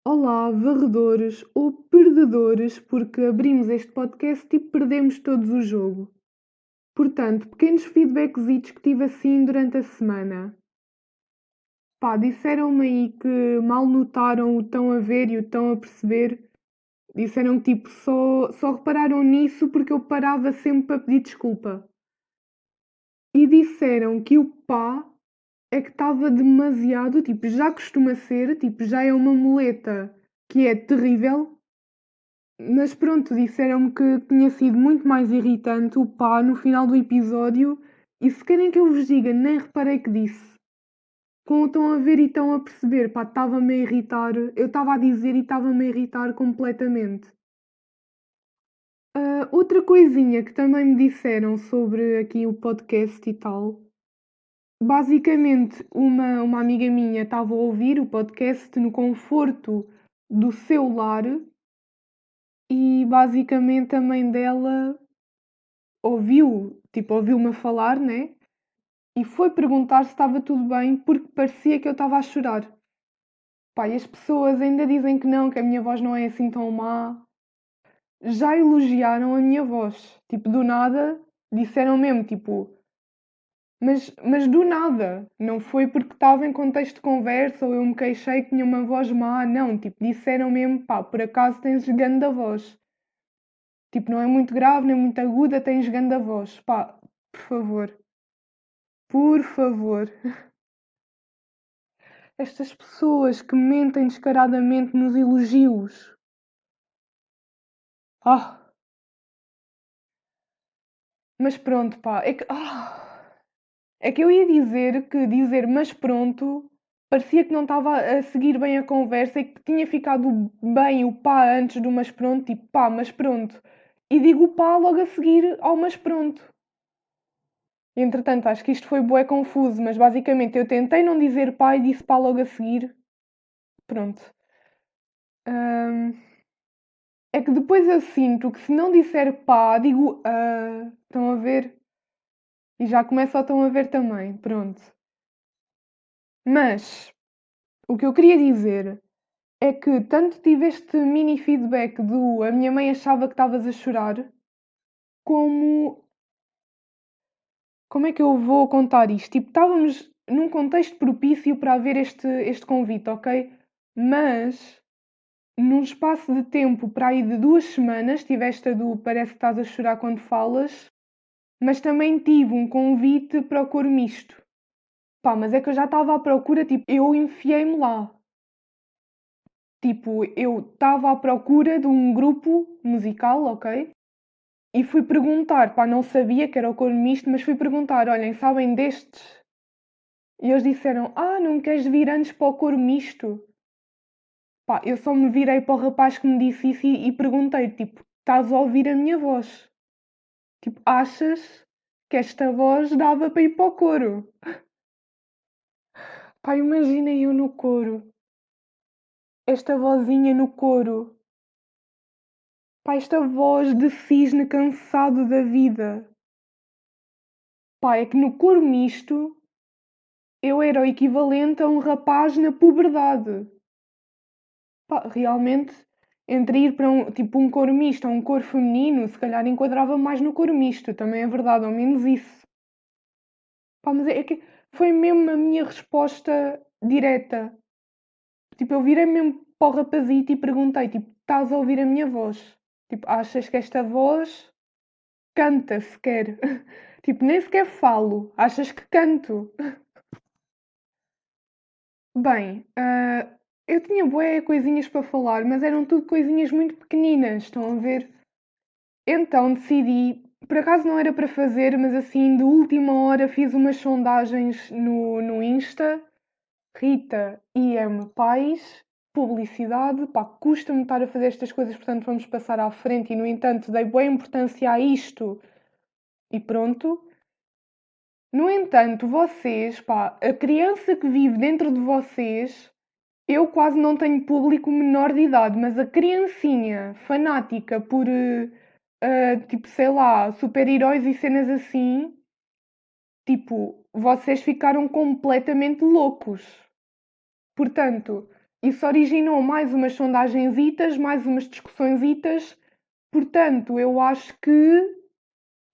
Olá, varredores ou perdedores, porque abrimos este podcast e perdemos todos o jogo. Portanto, pequenos feedbackzitos que tive assim durante a semana. Pá, disseram-me aí que mal notaram o estão a ver e o estão a perceber. Disseram que tipo, só repararam nisso porque eu parava sempre para pedir desculpa. E disseram que o pá é que estava demasiado, tipo, já costuma ser, tipo, já é uma muleta que é terrível. Mas pronto, disseram-me que tinha sido muito mais irritante o pá no final do episódio e se querem que eu vos diga, nem reparei que disse. Como estão a ver e estão a perceber, pá, estava-me a irritar, eu estava a dizer e estava-me a irritar completamente. Outra coisinha que também me disseram sobre aqui o podcast e tal, basicamente uma amiga minha estava a ouvir o podcast no conforto do seu lar e basicamente a mãe dela ouviu-me a falar, né? E foi perguntar se estava tudo bem porque parecia que eu estava a chorar. Pá, e as pessoas ainda dizem que não, que a minha voz não é assim tão má. Já elogiaram a minha voz. Tipo, do nada, disseram mesmo, tipo, mas do nada. Não foi porque estava em contexto de conversa ou eu me queixei que tinha uma voz má. Não, tipo, disseram mesmo, pá, por acaso tens ganda voz. Tipo, não é muito grave nem muito aguda, tens ganda voz. Pá, por favor. Por favor. Estas pessoas que mentem descaradamente nos elogios. Ah, mas pronto, pá. É que eu ia dizer que dizer mas pronto parecia que não estava a seguir bem a conversa e que tinha ficado bem o pá antes do mas pronto, tipo pá, mas pronto. E digo o pá logo a seguir ao mas pronto. Entretanto, acho que isto foi bué confuso, mas basicamente eu tentei não dizer pá e disse pá logo a seguir. Pronto. Ahm, É que depois eu sinto que se não disser pá, digo estão a ver? E já começa a estão a ver também, pronto. Mas o que eu queria dizer é que tanto tive este mini feedback do a minha mãe achava que estavas a chorar, como como é que eu vou contar isto? Tipo, estávamos num contexto propício para haver este convite, ok? Mas num espaço de tempo para aí de 2 semanas, tiveste a do parece que estás a chorar quando falas. Mas também tive um convite para o coro misto. Pá, mas é que eu já estava à procura, tipo, eu enfiei-me lá. Tipo, eu estava à procura de um grupo musical, ok? E fui perguntar, pá, não sabia que era o coro misto, mas fui perguntar, olhem, sabem destes? E eles disseram, não queres vir antes para o coro misto? Pá, eu só me virei para o rapaz que me disse isso e perguntei, tipo, estás a ouvir a minha voz? Tipo, achas que esta voz dava para ir para o coro? Pá, imagina eu no coro. Esta vozinha no coro. Pá, esta voz de cisne cansado da vida. Pá, é que no coro misto eu era o equivalente a um rapaz na puberdade. Pá, realmente, entre ir para tipo, um coro misto ou um coro feminino, se calhar enquadrava mais no coro misto, também é verdade, ao menos isso. Pá, mas é que foi mesmo a minha resposta direta. Tipo, eu virei mesmo para o rapazito e perguntei, tipo, estás a ouvir a minha voz? Tipo, achas que esta voz canta sequer? Tipo, nem sequer falo. Achas que canto? Bem, eu tinha bué coisinhas para falar, mas eram tudo coisinhas muito pequeninas, estão a ver? Então decidi, por acaso não era para fazer, mas assim, de última hora fiz umas sondagens no Insta, Rita IM Pais, publicidade, pá, custa-me estar a fazer estas coisas, portanto vamos passar à frente e, no entanto, dei boa importância a isto e pronto. No entanto, vocês, pá, a criança que vive dentro de vocês, eu quase não tenho público menor de idade, mas a criancinha fanática por, tipo, sei lá, super-heróis e cenas assim, tipo, vocês ficaram completamente loucos. Portanto, Isso originou mais umas sondagenzitas, mais umas discussõezitas. Portanto, eu acho que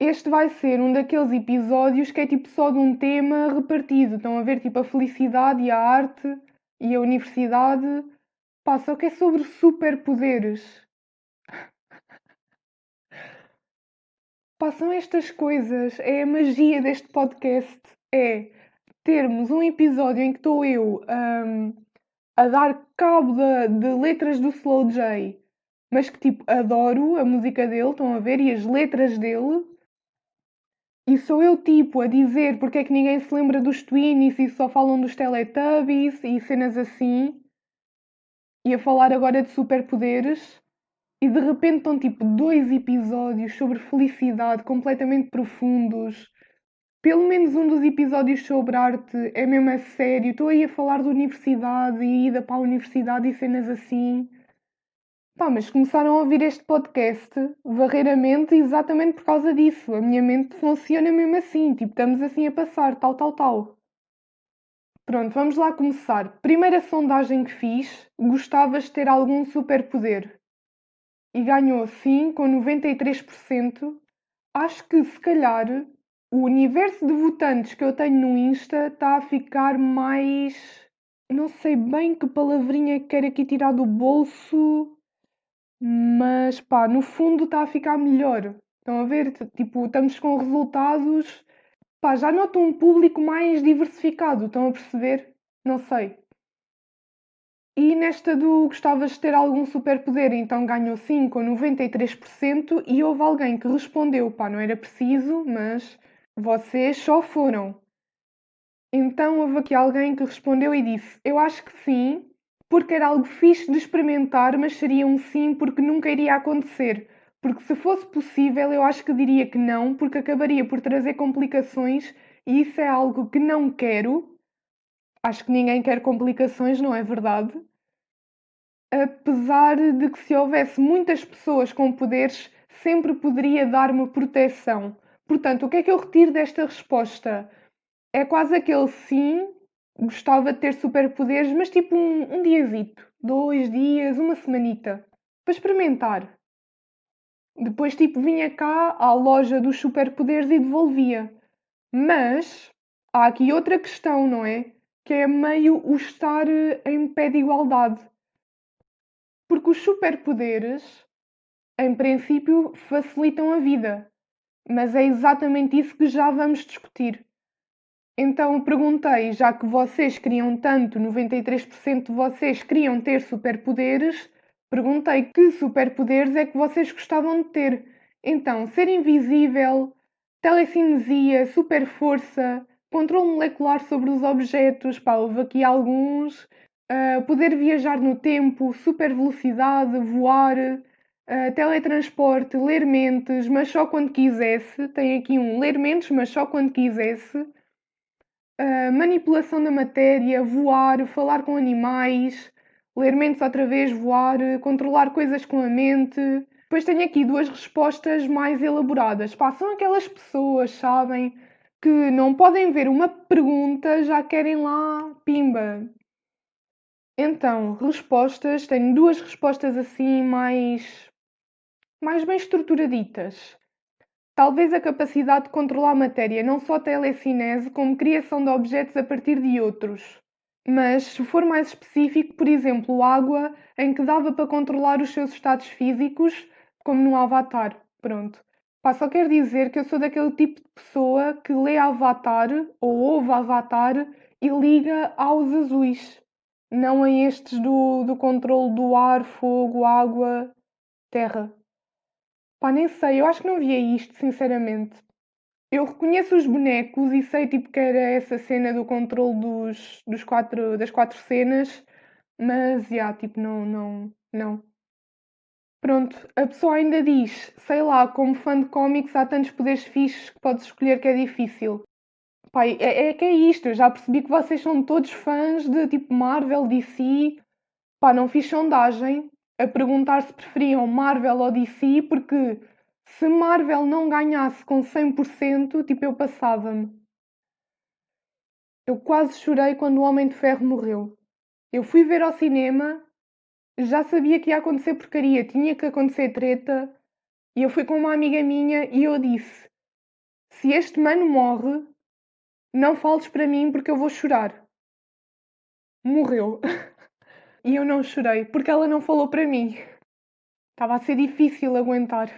este vai ser um daqueles episódios que é tipo só de um tema repartido. Estão a ver tipo a felicidade e a arte e a universidade. Pá, só que é sobre superpoderes. Pá, são estas coisas. É a magia deste podcast. É termos um episódio em que estou eu a dar cabo de letras do Slow J, mas que tipo adoro a música dele, estão a ver, e as letras dele. E sou eu tipo a dizer porque é que ninguém se lembra dos Twinnies e só falam dos Teletubbies e cenas assim, e a falar agora de superpoderes. E de repente estão tipo dois episódios sobre felicidade completamente profundos. Pelo menos um dos episódios sobre arte é mesmo a sério. Estou aí a falar de universidade e ida para a universidade e cenas assim. Pá, mas começaram a ouvir este podcast varreiramente exatamente por causa disso. A minha mente funciona mesmo assim, tipo, estamos assim a passar, tal, tal, tal. Pronto, vamos lá começar. Primeira sondagem que fiz, gostavas de ter algum superpoder? E ganhou sim, com 93%. Acho que se calhar o universo de votantes que eu tenho no Insta está a ficar mais. Não sei bem que palavrinha quero aqui tirar do bolso. Mas pá, no fundo está a ficar melhor. Estão a ver? Tipo, estamos com resultados. Pá, já noto um público mais diversificado. Estão a perceber? Não sei. E nesta do gostavas de ter algum superpoder, então ganhou sim com 93% e houve alguém que respondeu, pá, não era preciso, mas vocês só foram. Então houve aqui alguém que respondeu e disse: Eu acho que sim, porque era algo fixe de experimentar, mas seria um sim porque nunca iria acontecer. Porque se fosse possível, eu acho que diria que não, porque acabaria por trazer complicações e isso é algo que não quero. Acho que ninguém quer complicações, não é verdade? Apesar de que se houvesse muitas pessoas com poderes, sempre poderia dar-me proteção. Portanto, o que é que eu retiro desta resposta? É quase aquele sim, gostava de ter superpoderes, mas tipo um diazito, 2 dias, uma semanita, para experimentar. Depois tipo vinha cá à loja dos superpoderes e devolvia. Mas há aqui outra questão, não é? Que é meio o estar em pé de igualdade. Porque os superpoderes, em princípio, facilitam a vida. Mas é exatamente isso que já vamos discutir. Então perguntei, já que vocês queriam tanto, 93% de vocês queriam ter superpoderes, perguntei que superpoderes é que vocês gostavam de ter. Então, ser invisível, telecinesia, super força, controle molecular sobre os objetos, pá, houve aqui alguns, poder viajar no tempo, super velocidade, voar, teletransporte, ler mentes, mas só quando quisesse. Tem aqui um ler mentes, mas só quando quisesse, manipulação da matéria, voar, falar com animais, ler mentes outra vez, voar, controlar coisas com a mente. Depois tenho aqui duas respostas mais elaboradas. Pá, são aquelas pessoas, sabem, que não podem ver uma pergunta, já querem lá, pimba. Então, respostas, tenho duas respostas assim mais bem estruturaditas. Talvez a capacidade de controlar a matéria, não só telecinese, como criação de objetos a partir de outros. Mas, se for mais específico, por exemplo, água, em que dava para controlar os seus estados físicos, como no Avatar. Pronto. Pá, só quero dizer que eu sou daquele tipo de pessoa que lê Avatar ou ouve Avatar e liga aos azuis, não a estes do controle do ar, fogo, água, terra. Pá, nem sei, eu acho que não via isto, sinceramente. Eu reconheço os bonecos e sei tipo que era essa cena do controle das quatro cenas, mas já, tipo, não, não, não. Pronto, a pessoa ainda diz, sei lá, como fã de cómics há tantos poderes fixes que podes escolher que é difícil. Pai, é que é isto, eu já percebi que vocês são todos fãs de tipo Marvel, DC. Pá, não fiz sondagem a perguntar se preferiam Marvel ou DC, porque se Marvel não ganhasse com 100%, tipo, eu passava-me. Eu quase chorei quando o Homem de Ferro morreu. Eu fui ver ao cinema, já sabia que ia acontecer porcaria, tinha que acontecer treta, e eu fui com uma amiga minha e eu disse: se este mano morre, não fales para mim porque eu vou chorar. Morreu. E eu não chorei porque ela não falou para mim. Estava a ser difícil aguentar.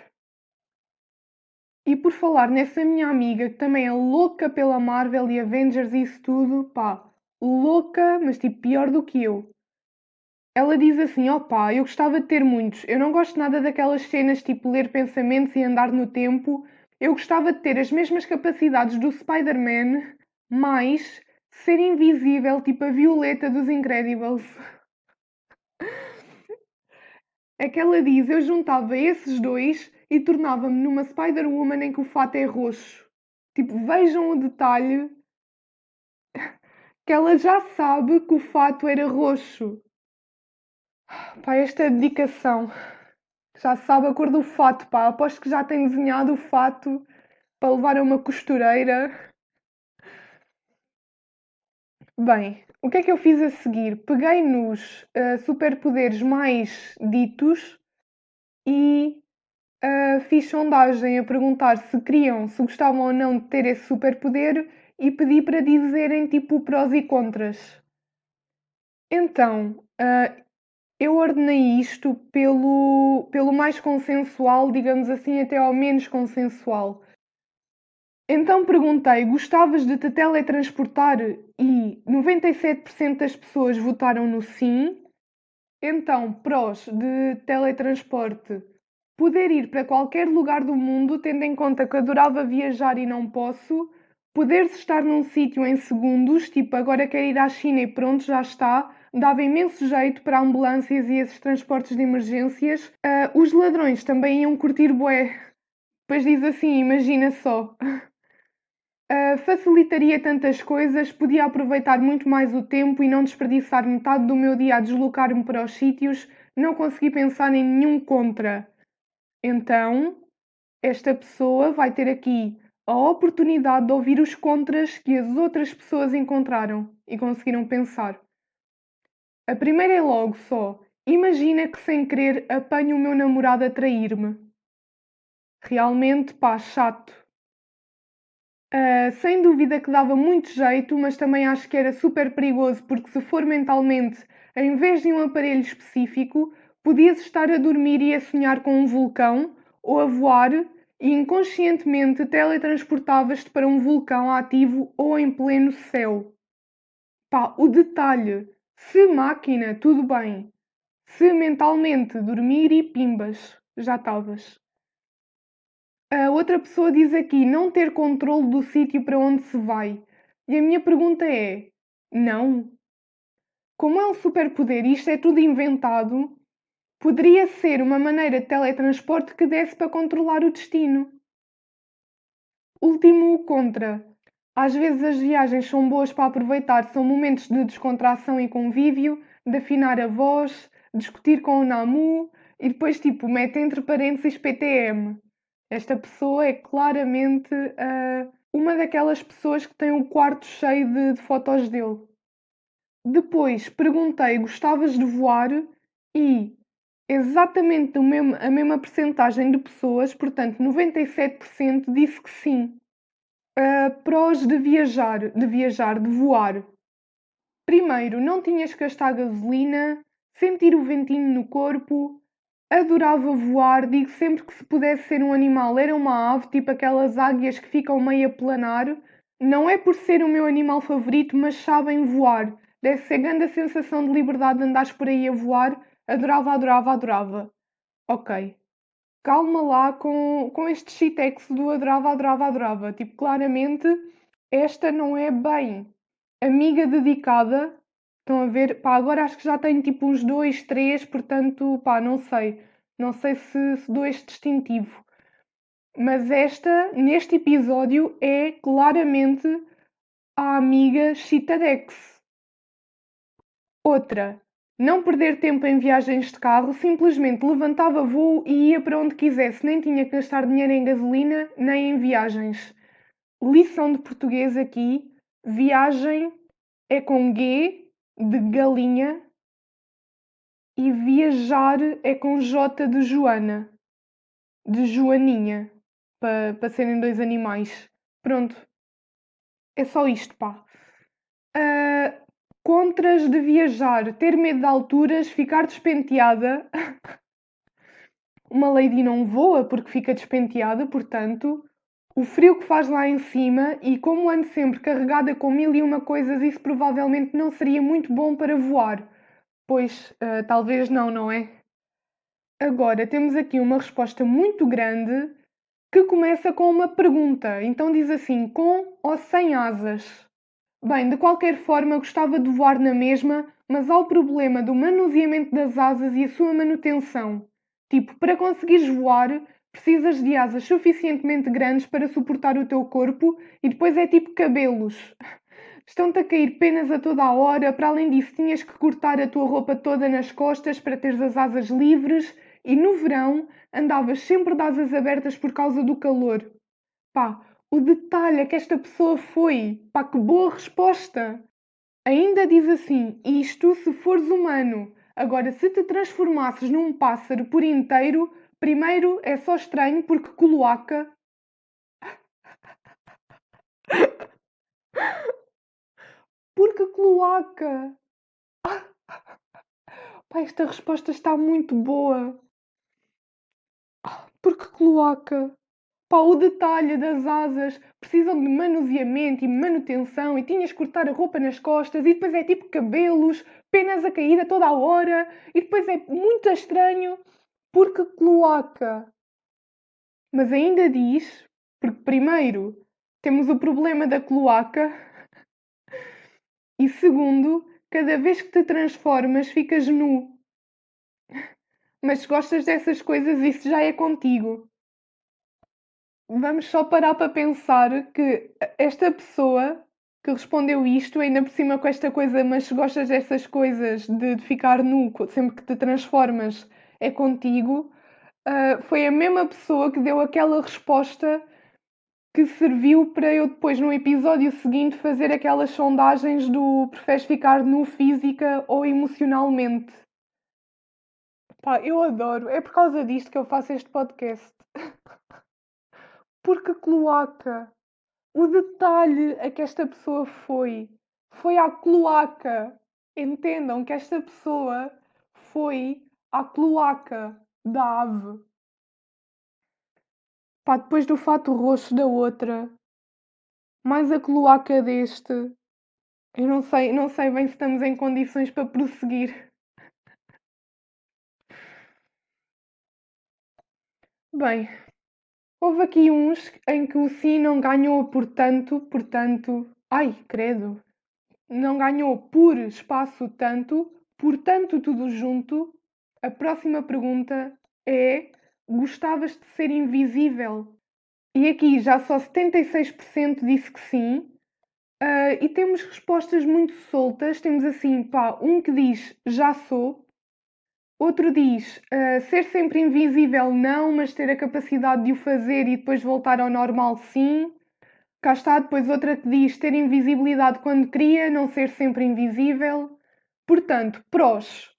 E por falar nessa minha amiga que também é louca pela Marvel e Avengers e isso tudo, pá, louca, mas tipo pior do que eu. Ela diz assim: ó pá, eu gostava de ter muitos. Eu não gosto nada daquelas cenas tipo ler pensamentos e andar no tempo. Eu gostava de ter as mesmas capacidades do Spider-Man, mas ser invisível, tipo a Violeta dos Incredibles. É que ela diz: eu juntava esses dois e tornava-me numa Spider-Woman em que o fato é roxo. Tipo, vejam o detalhe que ela já sabe que o fato era roxo. Pá, esta dedicação. Já sabe a cor do fato, pá. Aposto que já tem desenhado o fato para levar a uma costureira. Bem, o que é que eu fiz a seguir? Peguei nos superpoderes mais ditos e fiz sondagem a perguntar se queriam, se gostavam ou não de ter esse superpoder e pedi para dizerem tipo prós e contras. Então, eu ordenei isto pelo mais consensual, digamos assim, até ao menos consensual. Então perguntei: gostavas de te teletransportar? E 97% das pessoas votaram no sim. Então, prós de teletransporte: poder ir para qualquer lugar do mundo, tendo em conta que adorava viajar e não posso. Poder-se estar num sítio em segundos, tipo agora quero ir à China e pronto, já está. Dava imenso jeito para ambulâncias e esses transportes de emergências. Os ladrões também iam curtir bué. Depois diz assim, imagina só. Facilitaria tantas coisas, podia aproveitar muito mais o tempo e não desperdiçar metade do meu dia a deslocar-me para os sítios, não consegui pensar em nenhum contra. Então, esta pessoa vai ter aqui a oportunidade de ouvir os contras que as outras pessoas encontraram e conseguiram pensar. A primeira é logo só: imagina que sem querer apanho o meu namorado a trair-me. Realmente, pá, chato. Sem dúvida que dava muito jeito, mas também acho que era super perigoso porque se for mentalmente, em vez de um aparelho específico, podias estar a dormir e a sonhar com um vulcão ou a voar e inconscientemente teletransportavas-te para um vulcão ativo ou em pleno céu. Pá, o detalhe, se máquina, tudo bem. Se mentalmente dormir e pimbas, já estavas. A outra pessoa diz aqui não ter controle do sítio para onde se vai. E a minha pergunta é: não? Como é um superpoder e isto é tudo inventado, poderia ser uma maneira de teletransporte que desse para controlar o destino. Último contra. Às vezes as viagens são boas para aproveitar, são momentos de descontração e convívio, de afinar a voz, discutir com o Namu e depois tipo mete entre parênteses PTM. Esta pessoa é claramente uma daquelas pessoas que tem o quarto cheio de fotos dele. Depois perguntei: gostavas de voar? E exatamente a mesma percentagem de pessoas, portanto 97% disse que sim. Prós de voar. Primeiro, não tinhas que gastar gasolina, sentir o ventinho no corpo, adorava voar, digo sempre que se pudesse ser um animal era uma ave, tipo aquelas águias que ficam meio a planar. Não é por ser o meu animal favorito, mas sabem voar. Deve ser grande a sensação de liberdade de andares por aí a voar. Adorava, adorava, adorava. Ok. Calma lá com este shitex do adorava, adorava, adorava. Tipo, claramente, esta não é bem amiga dedicada. Estão a ver? Pá, agora acho que já tenho tipo uns dois, três, portanto, pá, não sei. Não sei se dou este distintivo. Mas esta, neste episódio, é claramente a amiga Chitadex. Outra, não perder tempo em viagens de carro, simplesmente levantava voo e ia para onde quisesse, nem tinha que gastar dinheiro em gasolina nem em viagens. Lição de português aqui: viagem é com G, de galinha e viajar é com J de Joana, de Joaninha, para serem dois animais. Pronto, é só isto, pá. Ah, contras de viajar: ter medo de alturas, ficar despenteada. Uma lady não voa porque fica despenteada, portanto, o frio que faz lá em cima e como ando sempre carregada com mil e uma coisas, isso provavelmente não seria muito bom para voar. Pois, talvez não, não é? Agora, temos aqui uma resposta muito grande que começa com uma pergunta. Então diz assim: com ou sem asas? Bem, de qualquer forma, gostava de voar na mesma, mas há o problema do manuseamento das asas e a sua manutenção. Tipo, para conseguires voar, precisas de asas suficientemente grandes para suportar o teu corpo e depois é tipo cabelos. Estão-te a cair penas a toda a hora, para além disso, tinhas que cortar a tua roupa toda nas costas para teres as asas livres e no verão andavas sempre de asas abertas por causa do calor. Pá, o detalhe é que esta pessoa foi. Pá, que boa resposta! Ainda diz assim: isto se fores humano. Agora, se te transformasses num pássaro por inteiro, primeiro é só estranho porque cloaca. Porque cloaca? Pá, esta resposta está muito boa. Porque cloaca? Pá, o detalhe das asas precisam de manuseamento e manutenção e tinhas que cortar a roupa nas costas e depois é tipo cabelos, penas a cair a toda a hora e depois é muito estranho porque cloaca. Mas ainda diz, porque primeiro temos o problema da cloaca e segundo, cada vez que te transformas ficas nu. Mas se gostas dessas coisas, isso já é contigo. Vamos só parar para pensar que esta pessoa que respondeu isto, ainda por cima com esta coisa, mas se gostas dessas coisas de ficar nu sempre que te transformas, é contigo, foi a mesma pessoa que deu aquela resposta que serviu para eu depois, no episódio seguinte, fazer aquelas sondagens do preferes ficar nu física ou emocionalmente. Pá, eu adoro. É por causa disto que eu faço este podcast. Porque cloaca. O detalhe a que esta pessoa foi à cloaca. Entendam que esta pessoa foi à cloaca da ave. Pá, depois do fato roxo da outra, mais a cloaca deste, eu não sei bem se estamos em condições para prosseguir. Bem, houve aqui uns em que o sim não ganhou portanto, ai, credo, não ganhou por espaço tanto, portanto, tudo junto. A próxima pergunta é: gostavas de ser invisível? E aqui já só 76% disse que sim. E temos respostas muito soltas. Temos assim, pá, um que diz já sou, outro diz ser sempre invisível não, mas ter a capacidade de o fazer e depois voltar ao normal sim. Cá está depois outra que diz ter invisibilidade quando queria, não ser sempre invisível. Portanto, prós.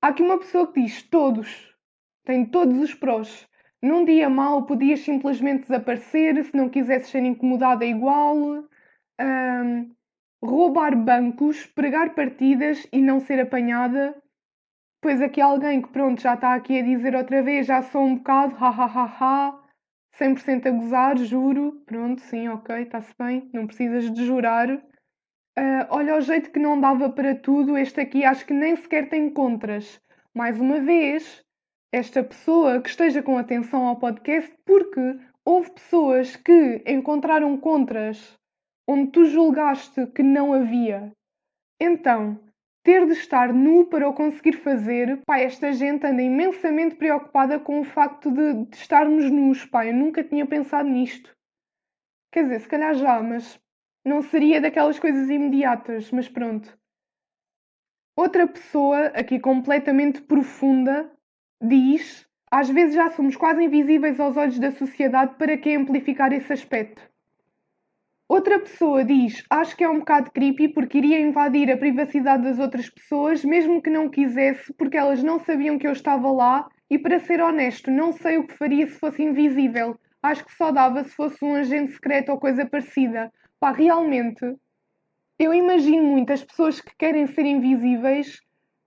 Há aqui uma pessoa que diz todos. Tem todos os prós. Num dia mau podias simplesmente desaparecer, se não quisesses ser incomodada igual. Ahm, roubar bancos, pregar partidas e não ser apanhada. Pois aqui alguém que pronto já está aqui a dizer outra vez, já sou um bocado, ha ha ha ha, 100% a gozar, juro. Pronto, sim, ok, está-se bem, não precisas de jurar. Olha, o jeito que não dava para tudo, este aqui acho que nem sequer tem contras. Mais uma vez, esta pessoa que esteja com atenção ao podcast, porque houve pessoas que encontraram contras onde tu julgaste que não havia. Então, ter de estar nu para o conseguir fazer, pá, esta gente anda imensamente preocupada com o facto de estarmos nus, pá, eu nunca tinha pensado nisto. Quer dizer, se calhar já, mas não seria daquelas coisas imediatas, mas pronto. Outra pessoa, aqui completamente profunda, diz: às vezes já somos quase invisíveis aos olhos da sociedade, para que amplificar esse aspecto? Outra pessoa diz: acho que é um bocado creepy porque iria invadir a privacidade das outras pessoas, mesmo que não quisesse, porque elas não sabiam que eu estava lá. E para ser honesto, não sei o que faria se fosse invisível. Acho que só dava se fosse um agente secreto ou coisa parecida. Pá, realmente, eu imagino muito as pessoas que querem ser invisíveis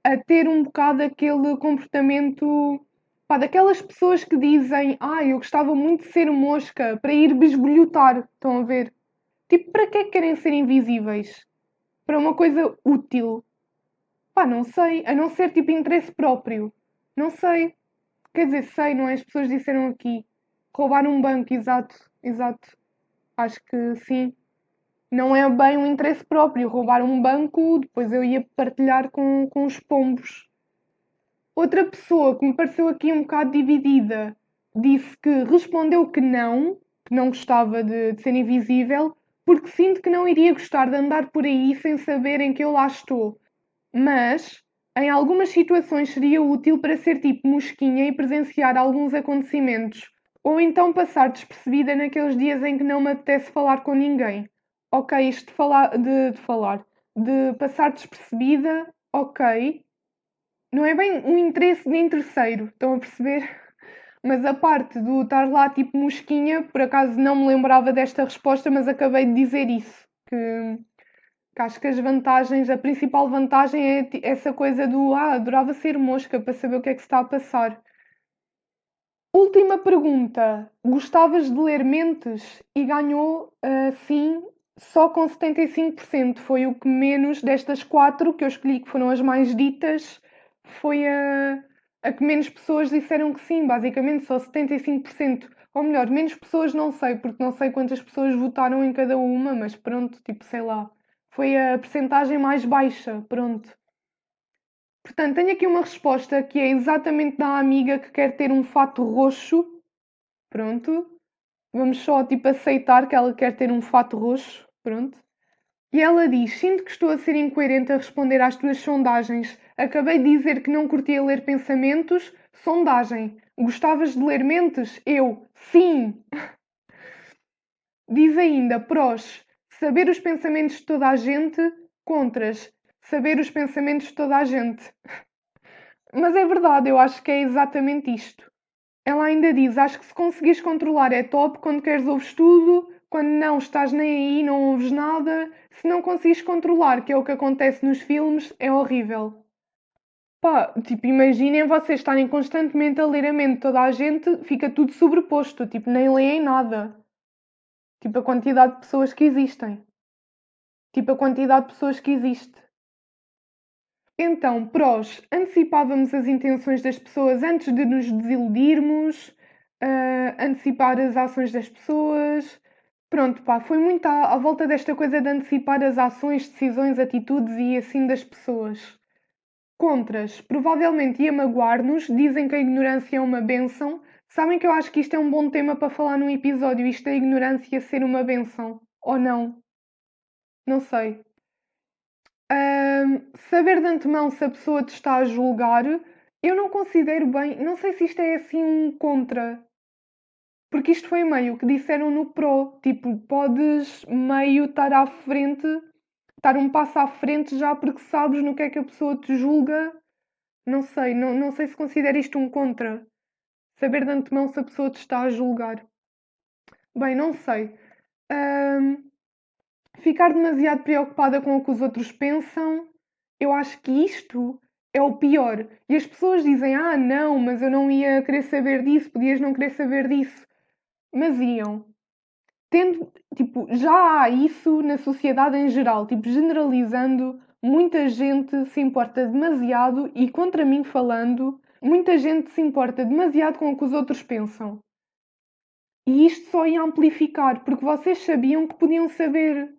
a ter um bocado aquele comportamento, pá, daquelas pessoas que dizem: eu gostava muito de ser mosca para ir besbolhotar. Estão a ver? Tipo, para que é que querem ser invisíveis? Para uma coisa útil? Pá, não sei. A não ser tipo interesse próprio. Não sei. Quer dizer, sei, não é? As pessoas disseram aqui. Roubar um banco, exato, exato. Acho que sim. Não é bem um interesse próprio. Roubar um banco, depois eu ia partilhar com os pombos. Outra pessoa que me pareceu aqui um bocado dividida disse que respondeu que não gostava de ser invisível, porque sinto que não iria gostar de andar por aí sem saberem que eu lá estou. Mas, em algumas situações, seria útil para ser tipo mosquinha e presenciar alguns acontecimentos. Ou então passar despercebida naqueles dias em que não me apetece falar com ninguém. Ok, isto de passar despercebida, ok, não é bem um interesse nem terceiro, estão a perceber? Mas a parte do estar lá tipo mosquinha, por acaso não me lembrava desta resposta, mas acabei de dizer isso. Que acho que as vantagens, a principal vantagem é essa coisa do adorava ser mosca para saber o que é que se está a passar. Última pergunta. Gostavas de ler mentes? E ganhou, sim, só com 75%. Foi o que menos destas quatro que eu escolhi, que foram as mais ditas, foi a que menos pessoas disseram que sim, basicamente só 75%. Ou melhor, menos pessoas não sei, porque não sei quantas pessoas votaram em cada uma, mas pronto, tipo, sei lá. Foi a percentagem mais baixa, pronto. Portanto, tenho aqui uma resposta que é exatamente da amiga que quer ter um fato roxo. Pronto. Vamos só, tipo, aceitar que ela quer ter um fato roxo. Pronto. E ela diz: sinto que estou a ser incoerente a responder às tuas sondagens. Acabei de dizer que não curtia ler pensamentos. Sondagem. Gostavas de ler mentes? Eu. Sim. Diz ainda: prós. Saber os pensamentos de toda a gente. Contras. Saber os pensamentos de toda a gente. Mas é verdade, eu acho que é exatamente isto. Ela ainda diz: acho que se conseguires controlar é top, quando queres ouves tudo, quando não estás nem aí, não ouves nada. Se não conseguires controlar, que é o que acontece nos filmes, é horrível. Pá, tipo, imaginem vocês estarem constantemente a ler a mente de toda a gente, fica tudo sobreposto, tipo, nem leem nada. Tipo, a quantidade de pessoas que existem. Tipo, a quantidade de pessoas que existe. Então, prós, antecipávamos as intenções das pessoas antes de nos desiludirmos, antecipar as ações das pessoas. Pronto, pá, foi muito à volta desta coisa de antecipar as ações, decisões, atitudes e assim das pessoas. Contras, provavelmente ia magoar-nos, dizem que a ignorância é uma bênção. Sabem que eu acho que isto é um bom tema para falar num episódio, isto da ignorância ser uma bênção. Ou não? Não sei. Saber de antemão se a pessoa te está a julgar, eu não considero bem, não sei se isto é assim um contra, porque isto foi meio que disseram no Pro, tipo, podes meio estar à frente, estar um passo à frente já porque sabes no que é que a pessoa te julga, não sei, não sei se considero isto um contra, saber de antemão se a pessoa te está a julgar. Bem, não sei. Ahm, Ficar demasiado preocupada com o que os outros pensam, eu acho que isto é o pior. E as pessoas dizem: não, mas eu não ia querer saber disso, podias não querer saber disso. Mas iam. Tendo, tipo, já há isso na sociedade em geral, tipo, generalizando, muita gente se importa demasiado e contra mim falando, muita gente se importa demasiado com o que os outros pensam. E isto só ia amplificar, porque vocês sabiam que podiam saber.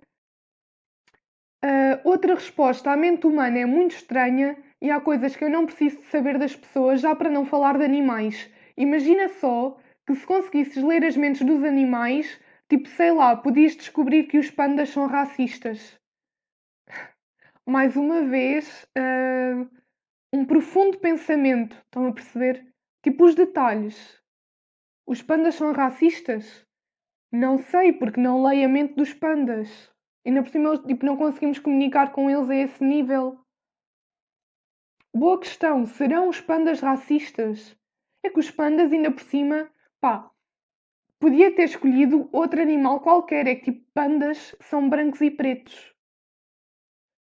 Outra resposta: a mente humana é muito estranha e há coisas que eu não preciso de saber das pessoas, já para não falar de animais. Imagina só que se conseguisses ler as mentes dos animais, tipo, sei lá, podias descobrir que os pandas são racistas. Mais uma vez, um profundo pensamento, estão a perceber? Tipo, os detalhes. Os pandas são racistas? Não sei, porque não leio a mente dos pandas. Ainda por cima, tipo, não conseguimos comunicar com eles a esse nível. Boa questão, serão os pandas racistas? É que os pandas, ainda por cima, pá, podia ter escolhido outro animal qualquer. É que tipo, pandas são brancos e pretos.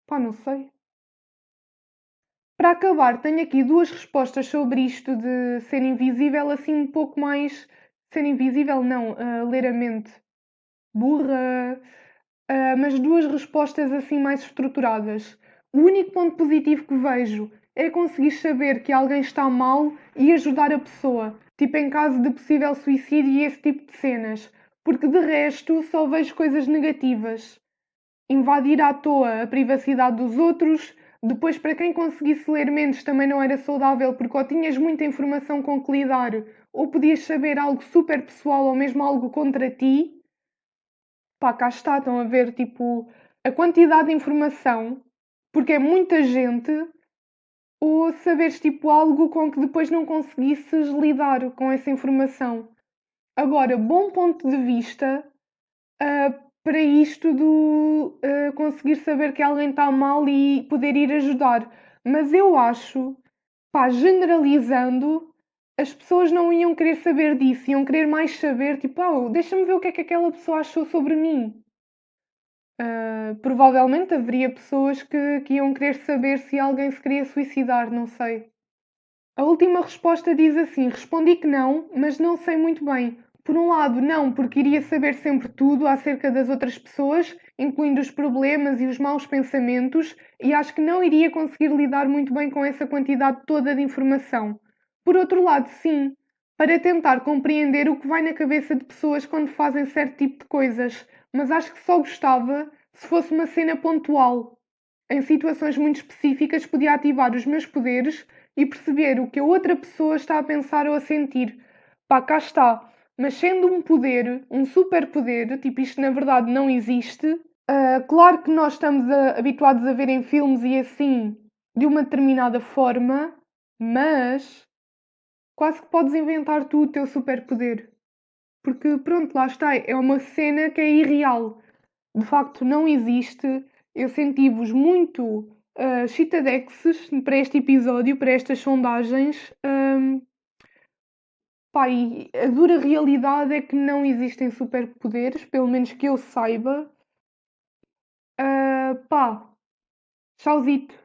Pá, não sei. Para acabar, tenho aqui duas respostas sobre isto de ser invisível, assim um pouco mais. Ser invisível, não, ler a mente. Burra, mas duas respostas assim mais estruturadas. O único ponto positivo que vejo é conseguir saber que alguém está mal e ajudar a pessoa, tipo em caso de possível suicídio e esse tipo de cenas, porque de resto só vejo coisas negativas. Invadir à toa a privacidade dos outros. Depois, para quem conseguisse ler mentes, também não era saudável, porque ou tinhas muita informação com que lidar, ou podias saber algo super pessoal ou mesmo algo contra ti. Pá, cá está, estão a ver, tipo, a quantidade de informação, porque é muita gente, ou saberes, tipo, algo com que depois não conseguisses lidar com essa informação. Agora, bom ponto de vista, para isto do conseguir saber que alguém está mal e poder ir ajudar. Mas eu acho, pá, generalizando, as pessoas não iam querer saber disso, iam querer mais saber, tipo, deixa-me ver o que é que aquela pessoa achou sobre mim. Provavelmente haveria pessoas que iam querer saber se alguém se queria suicidar, não sei. A última resposta diz assim: respondi que não, mas não sei muito bem. Por um lado, não, porque iria saber sempre tudo acerca das outras pessoas, incluindo os problemas e os maus pensamentos, e acho que não iria conseguir lidar muito bem com essa quantidade toda de informação. Por outro lado, sim, para tentar compreender o que vai na cabeça de pessoas quando fazem certo tipo de coisas, mas acho que só gostava se fosse uma cena pontual. Em situações muito específicas, podia ativar os meus poderes e perceber o que a outra pessoa está a pensar ou a sentir. Pá, cá está. Mas sendo um poder, um superpoder, tipo isto na verdade não existe, claro que nós estamos habituados a ver em filmes e assim de uma determinada forma, mas quase que podes inventar tu o teu superpoder. Porque pronto, lá está, é uma cena que é irreal. De facto não existe. Eu senti-vos muito chitadexes para este episódio, para estas sondagens. Pá, e a dura realidade é que não existem superpoderes, pelo menos que eu saiba. Pá, tchauzito.